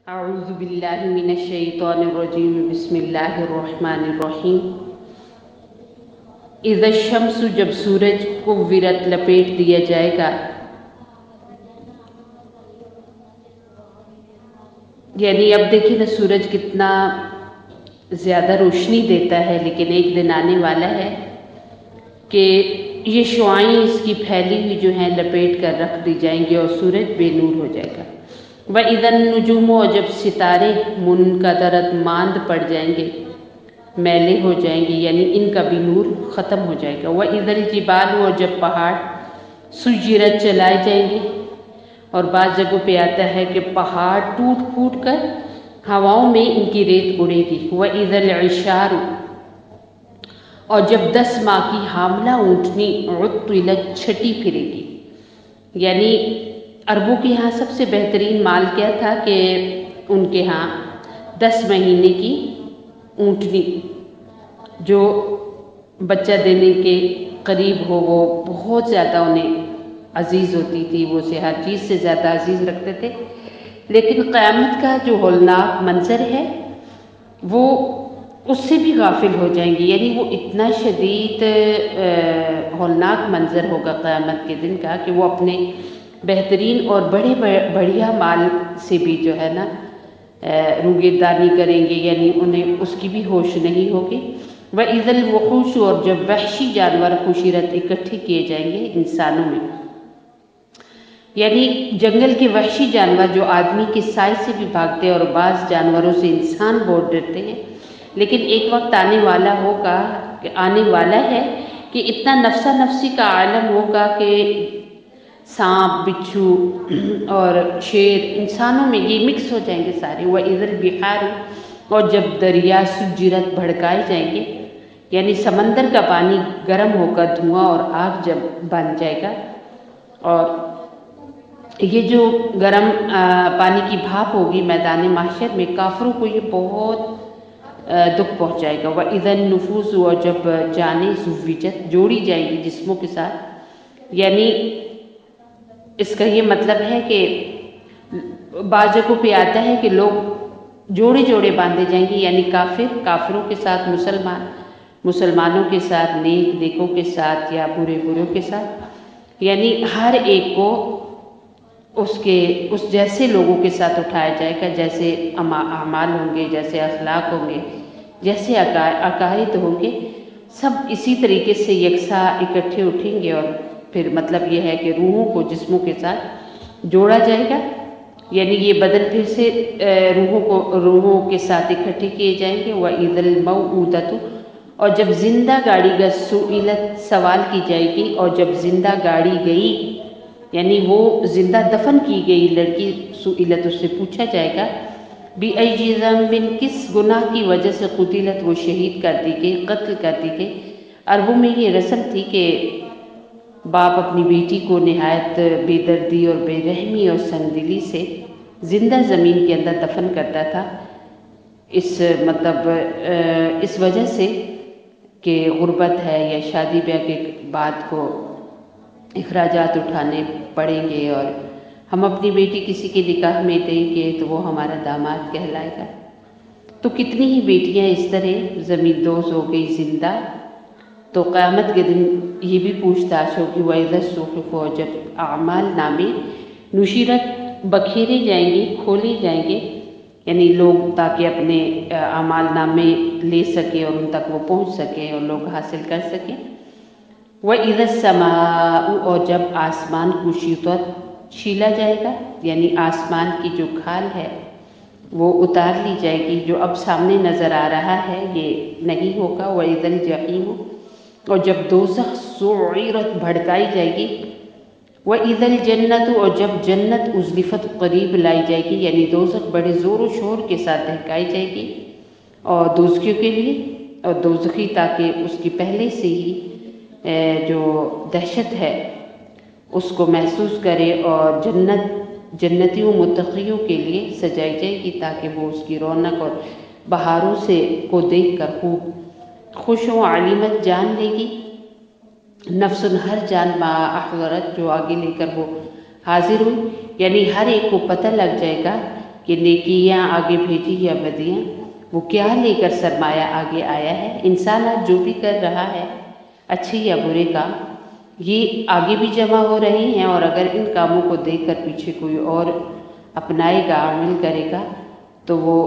اعوذ باللہ من الشیطان الرجیم بسم اللہ الرحمن الرحیم۔ اذا الشمس، جب سورج کو ورت لپیٹ دیا جائے گا، یعنی اب دیکھیں نا سورج کتنا زیادہ روشنی دیتا ہے، لیکن ایک دن آنے والا ہے کہ یہ شعاعیں اس کی پھیلی ہوئی جو ہیں لپیٹ کر رکھ دی جائیں گی اور سورج بے نور ہو جائے گا۔ وَإِذَا النُّجُومُ، اور جب ستارے منقدرت ماند پڑ جائیں گے، میلے ہو جائیں گے، یعنی ان کا بھی نور ختم ہو جائے گا۔ وَإِذَا الْجِبَالُ، اور جب پہاڑ سُجِّرَت چلائے جائیں گے، اور بعض جگہوں پہ آتا ہے کہ پہاڑ ٹوٹ پھوٹ کر ہواؤں میں ان کی ریت اڑے گی۔ وَإِذَا الْعِشَارُ، اور جب 10 ماہ کی حاملہ اونٹنی عُطِّلَت چھٹی پھرے گی، یعنی عربوں کے ہاں سب سے بہترین مال کیا تھا کہ ان کے ہاں 10 مہینے کی اونٹنی جو بچہ دینے کے قریب ہو، وہ بہت زیادہ انہیں عزیز ہوتی تھی، وہ اسے ہر چیز سے زیادہ عزیز رکھتے تھے۔ لیکن قیامت کا جو ہولناک منظر ہے وہ اس سے بھی غافل ہو جائیں گے، یعنی وہ اتنا شدید ہولناک منظر ہوگا قیامت کے دن کا کہ وہ اپنے بہترین اور بڑھیا مال سے بھی جو ہے نا روگردانی کریں گے، یعنی انہیں اس کی بھی ہوش نہیں ہوگی۔ وَإِذَا الْوُحُوشُ، اور جب وحشی جانور حشرت اکٹھے کیے جائیں گے انسانوں میں، یعنی جنگل کے وحشی جانور جو آدمی کے سائے سے بھی بھاگتے ہیں، اور بعض جانوروں سے انسان بہت ڈرتے ہیں، لیکن ایک وقت آنے والا ہے کہ اتنا نفسا نفسی کا عالم ہوگا کہ سانپ، بچھو اور شیر انسانوں میں یہ مکس ہو جائیں گے سارے۔ وَإِذَا الْبِحَارُ، اور جب دریا سُجِّرَت بھڑکائے جائیں گے، یعنی سمندر کا پانی گرم ہو کر دھواں اور آگ جب بن جائے گا، اور یہ جو گرم پانی کی بھاپ ہوگی میدان محشر میں، کافروں کو یہ بہت دکھ پہنچائے گا۔ وَإِذَا النُّفُوسُ، اور جب جانیں زُوِّجَت جوڑی جائیں گی جسموں کے ساتھ، یعنی اس کا یہ مطلب ہے کہ بعض جگہوں پہ آتا ہے کہ لوگ جوڑے جوڑے باندھے جائیں گے، یعنی کافروں کے ساتھ مسلمانوں کے ساتھ، نیکوں کے ساتھ، یا بروں کے ساتھ، یعنی ہر ایک کو اس جیسے لوگوں کے ساتھ اٹھایا جائے گا، جیسے اعمال ہوں گے، جیسے اخلاق ہوں گے، جیسے عقائد ہوں گے، سب اسی طریقے سے یکساں اکٹھے اٹھیں گے، اور پھر مطلب یہ ہے کہ روحوں کو جسموں کے ساتھ جوڑا جائے گا، یعنی یہ بدن پھر سے روحوں کے ساتھ اکٹھے کیے جائیں گے۔ وَإِذَا الْمَوْءُودَةُ، اور جب زندہ گاڑی کا سئلت سوال کی جائے گی، اور جب زندہ گاڑی گئی، یعنی وہ زندہ دفن کی گئی لڑکی، سئلت، اس سے پوچھا جائے گا بِأَيِّ ذَنبٍ، کس گناہ کی وجہ سے قتلت، وہ شہید کر دی گئی، قتل کر دی گئی۔ عربوں میں یہ رسم تھی کہ باپ اپنی بیٹی کو نہایت بے دردی اور بے رحمی اور سنگدلی سے زندہ زمین کے اندر دفن کرتا تھا، اس وجہ سے کہ غربت ہے یا شادی بیاہ کے بعد کو اخراجات اٹھانے پڑیں گے، اور ہم اپنی بیٹی کسی کے نکاح میں دیں گے تو وہ ہمارا داماد کہلائے گا۔ تو کتنی ہی بیٹیاں اس طرح زمین دوز ہو گئی زندہ۔ تو قیامت کے دن یہ بھی پوچھ تاچھ ہوگی، وَإِذَا الصُّحُفُ، اور جب اعمال نامے نشرت بکھیرے جائیں گے، کھولے جائیں گے، یعنی لوگ تاکہ اپنے اعمال نامے لے سکیں اور ان تک وہ پہنچ سکیں اور لوگ حاصل کر سکیں۔ وَإِذَا السَّمَاءُ، اور جب آسمان کُشِطَت چھیلا جائے گا، یعنی آسمان کی جو کھال ہے وہ اتار لی جائے گی، جو اب سامنے نظر آ رہا ہے یہ نہیں ہوگا۔ وَإِذَا الْجَحِيمُ، اور جب دوزخ سُعِّرَت بھڑکائی جائے گی۔ وَإِذَا الْجَنَّةُ، اور جب جنت اُزْلِفَت قریب لائی جائے گی، یعنی دوزخ بڑے زور و شور کے ساتھ دہکائی جائے گی، اور دوزخیوں کے لیے، اور دوزخی تاکہ اس کی پہلے سے ہی جو دہشت ہے اس کو محسوس کرے، اور جنتیوں متقیوں کے لیے سجائی جائے گی تاکہ وہ اس کی رونق اور بہاروں کو دیکھ کر خوب خوش و علمت جان لے گی۔ نفس، ہر جان ما احضرت، جو آگے لے کر وہ حاضر ہوئی، یعنی ہر ایک کو پتہ لگ جائے گا کہ نیکیاں آگے بھیجی یا بدیاں، وہ کیا لے کر سرمایہ آگے آیا ہے۔ انسان آج جو بھی کر رہا ہے اچھے یا برے کام، یہ آگے بھی جمع ہو رہے ہیں، اور اگر ان کاموں کو دیکھ کر پیچھے کوئی اور اپنائے گا، عمل کرے گا، تو وہ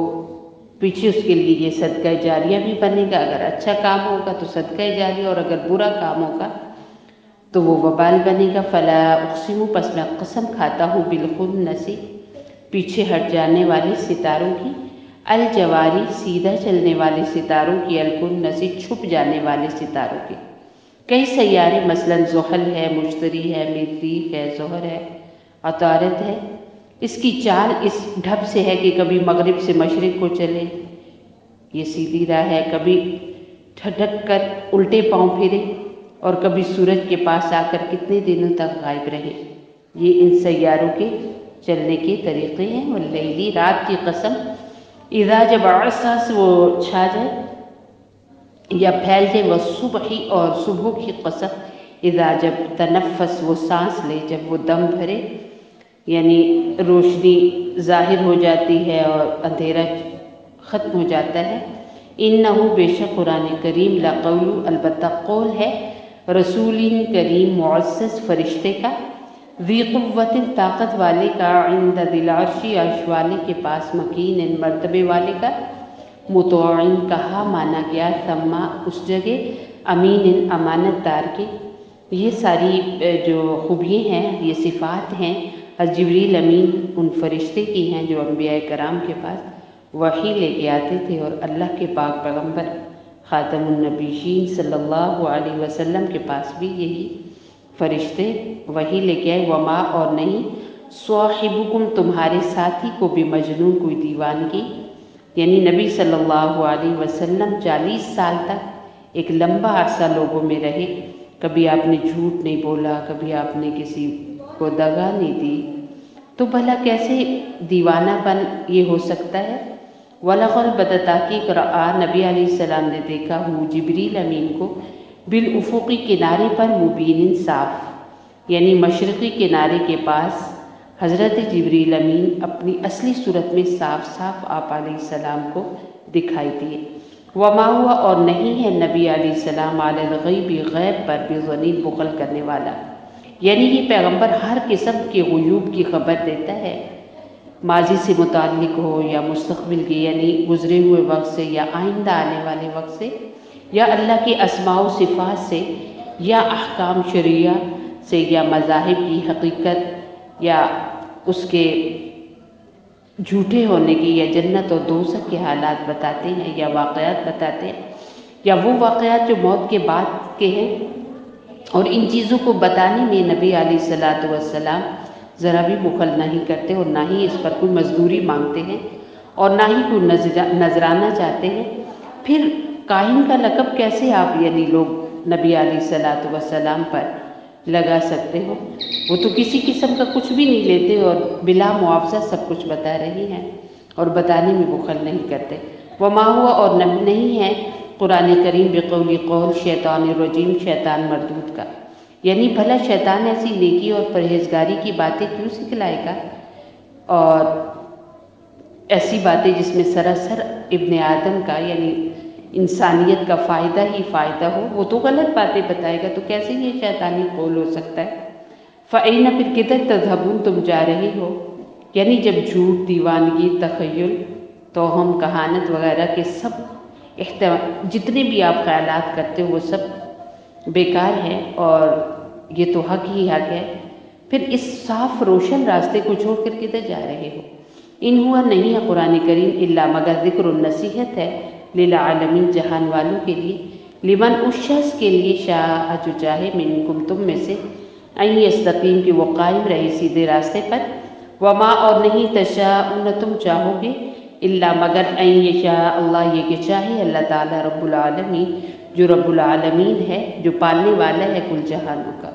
پیچھے اس کے لیے یہ صدقہ جاریہ بھی بنے گا۔ اگر اچھا کام ہوگا تو صدقہ جاریہ، اور اگر برا کام ہوگا تو وہ وبال بنے گا۔ فلا اقسم، پس میں قسم کھاتا ہوں، بالخنس، پیچھے ہٹ جانے والے ستاروں کی، الجواری، سیدھا چلنے والے ستاروں کی، الکنس، چھپ جانے والے ستاروں کی۔ کئی سیارے مثلا زحل ہے، مشتری ہے، مریخ ہے، زحل ہے، عطارد ہے۔ اس کی چال اس ڈھب سے ہے کہ کبھی مغرب سے مشرق کو چلے، یہ سیدھی راہ ہے، کبھی ٹھٹک کر الٹے پاؤں پھرے، اور کبھی سورج کے پاس آ کر کتنے دنوں تک غائب رہے۔ یہ ان سیاروں کے چلنے کے طریقے ہیں۔ واللیلی، رات کی قسم، اذا، جب عسعس، وہ چھا جائے یا پھیل جائے، والصبح، اور صبح کی قسم، اذا، جب تنفس، وہ سانس لے، جب وہ دم بھرے، یعنی روشنی ظاہر ہو جاتی ہے اور اندھیرا ختم ہو جاتا ہے۔ انہو، بے شک قرآن کریم، لقول، البتہ قول ہے، رسول کریم، معزز فرشتے کا، ذی قوت، طاقت والے کا، عند ذی العرش، عرش والے کے پاس، مکین، مرتبے والے کا، مطاع، کہا مانا گیا، ثم، اس جگہ، امین، امانت دار کے۔ یہ ساری جو خوبیاں ہیں، یہ صفات ہیں جبریل امین ان فرشتے کی ہیں جو انبیاء کرام کے پاس وحی لے کے آتے تھے، اور اللہ کے پاک پیغمبر خاتم النبیین صلی اللہ علیہ وسلم کے پاس بھی یہی فرشتے وحی لے کے آئے۔ وما، اور نہیں، صاحبکم، تمہارے ساتھی کو بھی مجنون، کوئی دیوانگی، یعنی نبی صلی اللہ علیہ وسلم 40 سال تک ایک لمبا عرصہ لوگوں میں رہے، کبھی آپ نے جھوٹ نہیں بولا، کبھی آپ نے کسی کو دغا نہیں دی، تو بھلا کیسے دیوانہ پن یہ ہو سکتا ہے۔ وَلَقَدْ، بتحقیق، رآ، نبی علیہ السلام نے دیکھا، ہوں جبریل امین کو، بالافقی، کنارے پر، مبین، صاف، یعنی مشرقی کنارے کے پاس حضرت جبریل امین اپنی اصلی صورت میں صاف صاف آپ علیہ السلام کو دکھائی دیے۔ وما ہوا، اور نہیں ہے نبی علیہ السلام، علی الغیب، غیب پر، بظنین، بخل کرنے والا، یعنی یہ پیغمبر ہر قسم کے غیوب کی خبر دیتا ہے، ماضی سے متعلق ہو یا مستقبل کی، یعنی گزرے ہوئے وقت سے یا آئندہ آنے والے وقت سے، یا اللہ کے اسماء و صفات سے، یا احکام شرعیہ سے، یا مذاہب کی حقیقت، یا اس کے جھوٹے ہونے کی، یا جنت اور دوزخ کے حالات بتاتے ہیں، یا واقعات بتاتے ہیں، یا وہ واقعات جو موت کے بعد کے ہیں۔ اور ان چیزوں کو بتانے میں نبی علیہ الصلاۃ والسلام ذرا بھی بخل نہیں کرتے، اور نہ ہی اس پر کوئی مزدوری مانگتے ہیں، اور نہ ہی کوئی نذرانہ چاہتے ہیں۔ پھر کاہن کا لقب کیسے آپ یعنی لوگ نبی علیہ الصلاۃ والسلام پر لگا سکتے ہو؟ وہ تو کسی قسم کا کچھ بھی نہیں لیتے، اور بلا معاوضہ سب کچھ بتا رہی ہیں، اور بتانے میں بخل نہیں کرتے۔ وما ہوا، اور نہیں ہے قرآن کریم، بقول، قول، شیطان الرجیم، شیطان مردود کا، یعنی بھلا شیطان ایسی نیکی اور پرہیزگاری کی باتیں کیوں سکھلائے گا، اور ایسی باتیں جس میں سراسر ابن آدم کا یعنی انسانیت کا فائدہ ہی فائدہ ہو، وہ تو غلط باتیں بتائے گا، تو کیسے یہ شیطانی قول ہو سکتا ہے۔ فَإِنَّ، پھر کدھر، تذهبون، تم جا رہے ہو، یعنی جب جھوٹ، دیوانگی، تخیل، توہم، کہانت وغیرہ کے سب جتنے بھی آپ خیالات کرتے ہو وہ سب بیکار ہیں، اور یہ تو حق ہی حق ہے، پھر اس صاف روشن راستے کو چھوڑ کر کدھر جا رہے ہو۔ ان ہوا، نہیں ہے قرآن کریم، الا، مگر ذکر، نصیحت ہے، للعالمین، جہان والوں کے لیے، لمن، اس شخص کے لیے، شاء، جو چاہے، منکم، تم میں سے، ان یستقیم، کہ وہ قائم رہے سیدھے راستے پر، وما، اور نہیں، تشاءون، تم چاہو گے، الا، مگر، ان یشاء اللہ، یہ کہ چاہے اللہ تعالیٰ، رب العالمین، جو رب العالمین ہے، جو پالنے والا ہے کل جہانوں کا۔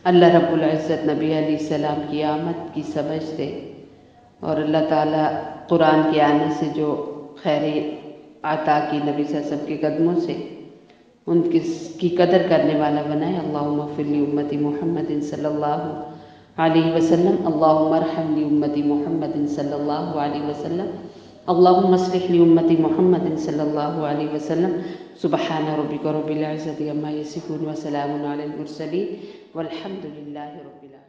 اللہ رب العزت نبی علیہ السلام کی آمد کی سمجھ سے، اور اللہ تعالیٰ قرآن کے آنے سے جو خیر عطا کی نبی صلی اللہ علیہ وسلم کے قدموں سے ان کی قدر کرنے والا بنائے۔ اللہم اغفر لی امتی محمد صلی اللہ علیہ وسلم. اللہم ارحم لأمت محمد صلی اللہ علیہ وسلم. اللہم اصلح لأمت محمد صلی اللہ علیہ وسلم. سبحان ربک رب العزت عما یصفون وسلام علی المرسلین والحمد للہ رب العالمین.